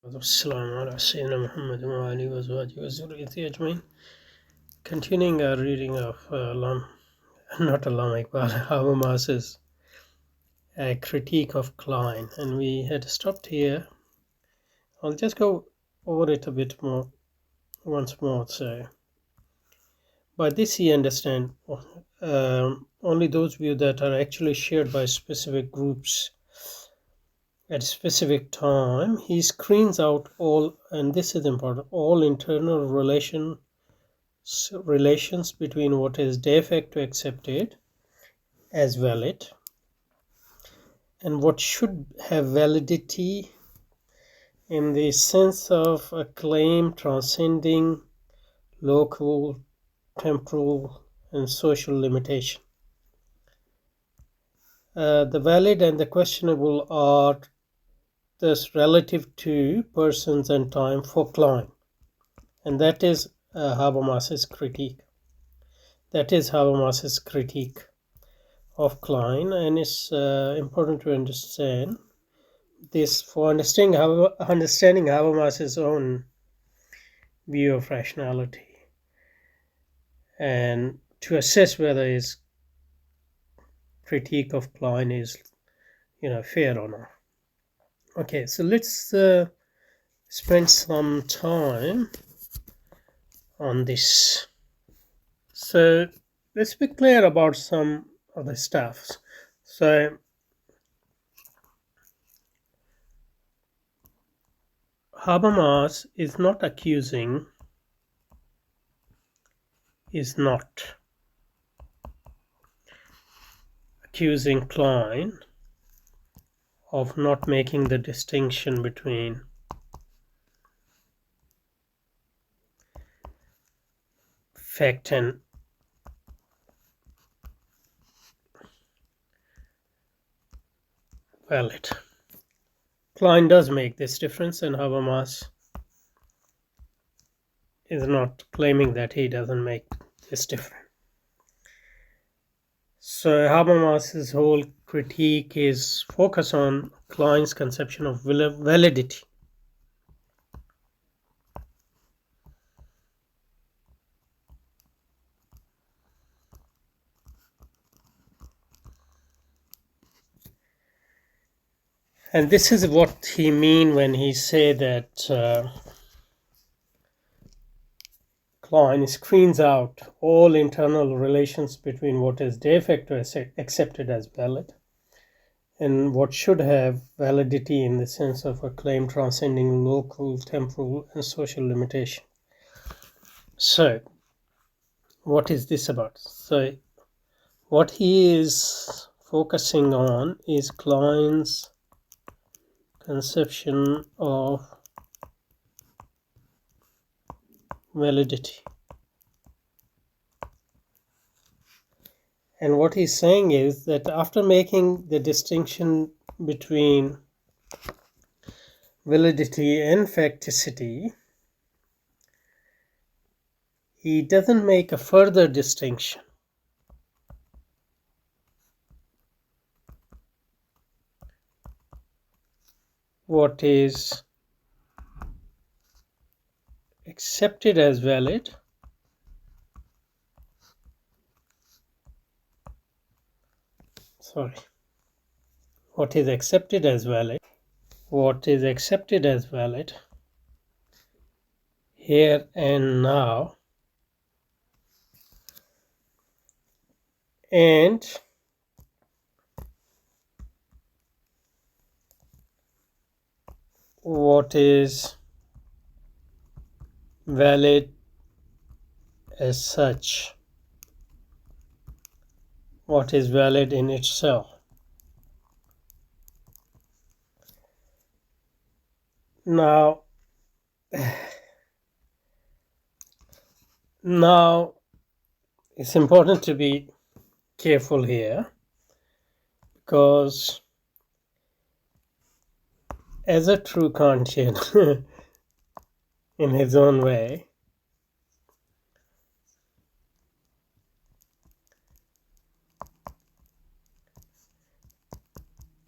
Continuing our reading of not Allama Iqbal, Habermas's critique of Klein, and we had stopped here. I'll just go over it a bit more once more. So, by this he understands only those views that are actually shared by specific groups at a specific time. He screens out all, and this is important, all internal relations between what is de facto accepted as valid and what should have validity in the sense of a claim transcending local, temporal, and social limitation. The valid and the questionable are thus relative to persons and time for Klein, and that is Habermas's critique. That is Habermas's critique of Klein, and it's important to understand this for understanding Habermas's own view of rationality, and to assess whether his critique of Klein is, fair or not. Okay, so let's spend some time on this. So let's be clear about some of the stuff. So Habermas is not accusing Klein of not making the distinction between fact and valid. Klein does make this difference, and Habermas is not claiming that he doesn't make this difference. So Habermas's whole critique is focused on Klein's conception of validity. And this is what he means when he say that Klein screens out all internal relations between what is de facto accepted as valid and what should have validity in the sense of a claim transcending local, temporal, and social limitation. So, what is this about? So, what he is focusing on is Klein's conception of validity. And what he's saying is that after making the distinction between validity and facticity, he doesn't make a further distinction. What is accepted as valid what is accepted as valid here and now, and what is valid as such, what is valid in itself. Now it's important to be careful here, because as a true Kantian in his own way,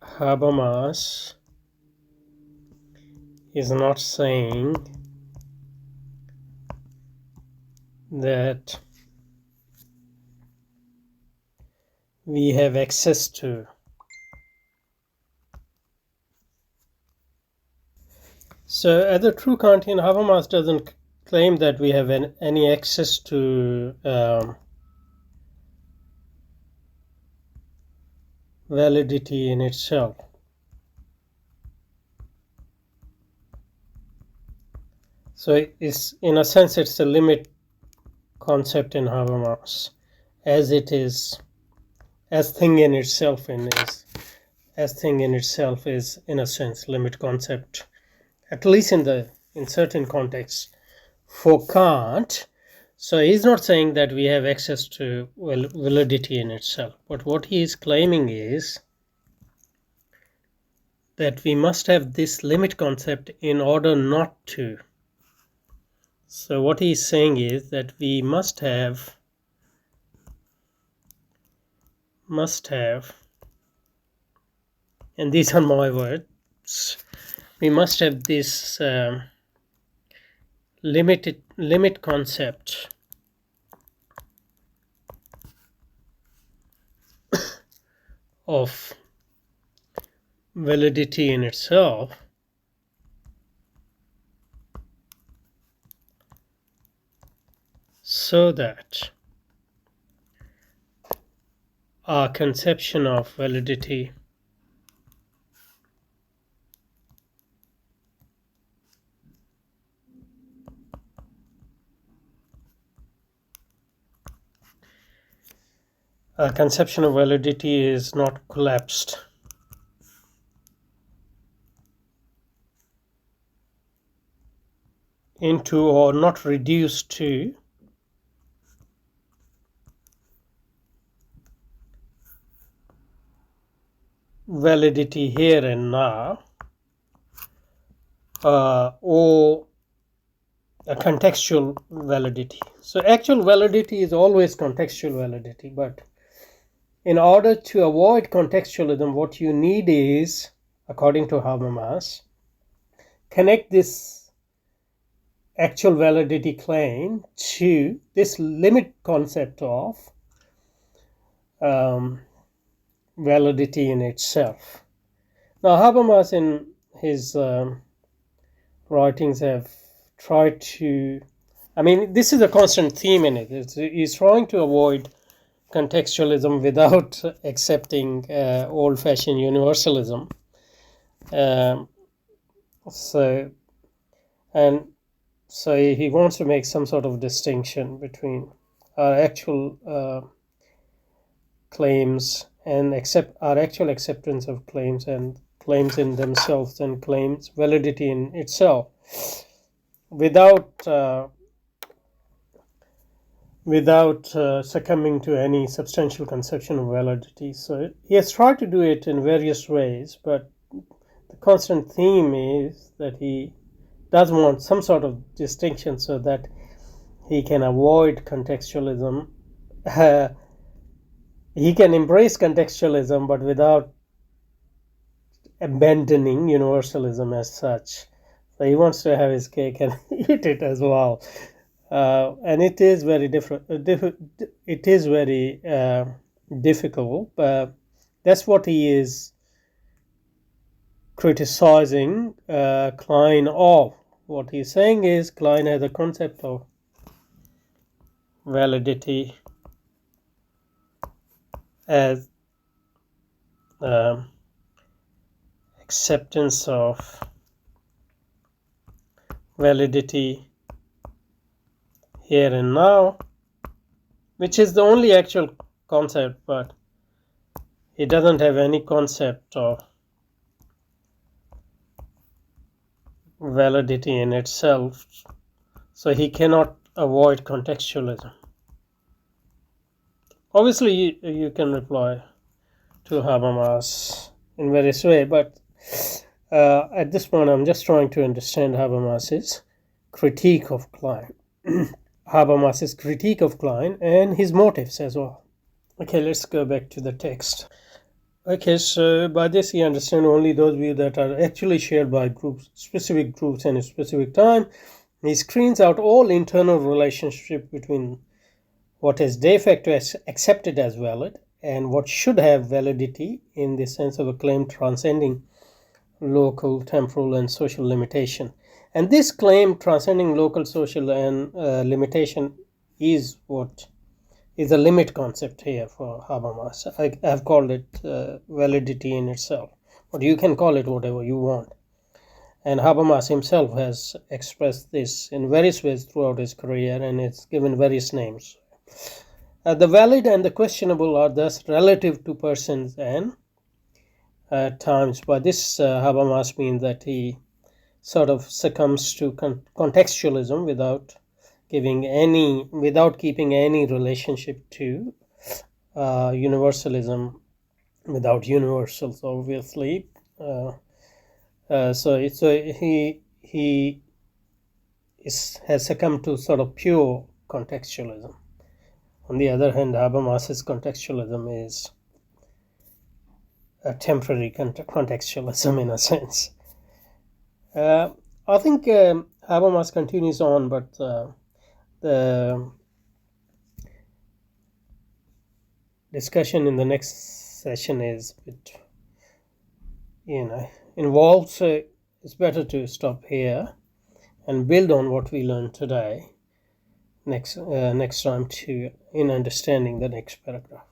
Habermas is not saying that we have access to. So as a true Kantian, Habermas doesn't claim that we have any access to validity in itself. So it's, in a sense, it's a limit concept in Habermas, as it is, as thing in itself in a sense limit concept, at least in certain contexts for Kant. So he's not saying that we have access to validity in itself, but what he is claiming is that we must have this limit concept in order not to. So what he's saying is that we must have, and these are my words, we must have this limit concept of validity in itself so that our conception of validity is not collapsed into, or not reduced to, validity here and now, or a contextual validity. So actual validity is always contextual validity, but in order to avoid contextualism, what you need is, according to Habermas, connect this actual validity claim to this limit concept of validity in itself. Now, Habermas in his writings have tried to, this is a constant theme in it. He's trying to avoid contextualism without accepting old-fashioned universalism. So he wants to make some sort of distinction between our actual claims and our actual acceptance of claims and claims in themselves and claims validity in itself, without succumbing to any substantial conception of validity. So he has tried to do it in various ways, but the constant theme is that he does want some sort of distinction so that he can avoid contextualism. He can embrace contextualism, but without abandoning universalism as such. So he wants to have his cake and eat it as well. And it is very different. It is very difficult. But that's what he is criticizing Klein of. What he's saying is Klein has a concept of validity as acceptance of validity here and now, which is the only actual concept, but he doesn't have any concept of validity in itself, so he cannot avoid contextualism. Obviously, you can reply to Habermas in various ways, but at this point, I'm just trying to understand Habermas's critique of Klein. Habermas's critique of Klein and his motives as well. Okay, let's go back to the text. Okay, so by this you understand only those views that are actually shared by groups, specific groups in a specific time. He screens out all internal relationship between what is de facto accepted as valid and what should have validity in the sense of a claim transcending local, temporal, and social limitation. And this claim transcending local, social, and limitation is what is a limit concept here for Habermas. I have called it validity in itself, but you can call it whatever you want. And Habermas himself has expressed this in various ways throughout his career, and it's given various names. The valid and the questionable are thus relative to persons and times. By this, Habermas means that he sort of succumbs to contextualism without keeping any relationship to universalism without universals, obviously. So he has succumbed to sort of pure contextualism. On the other hand, Habermas's contextualism is a temporary contextualism in a sense. I think Habermas continues on, but the discussion in the next session is a bit, involved. So it's better to stop here and build on what we learned today next time in understanding the next paragraph.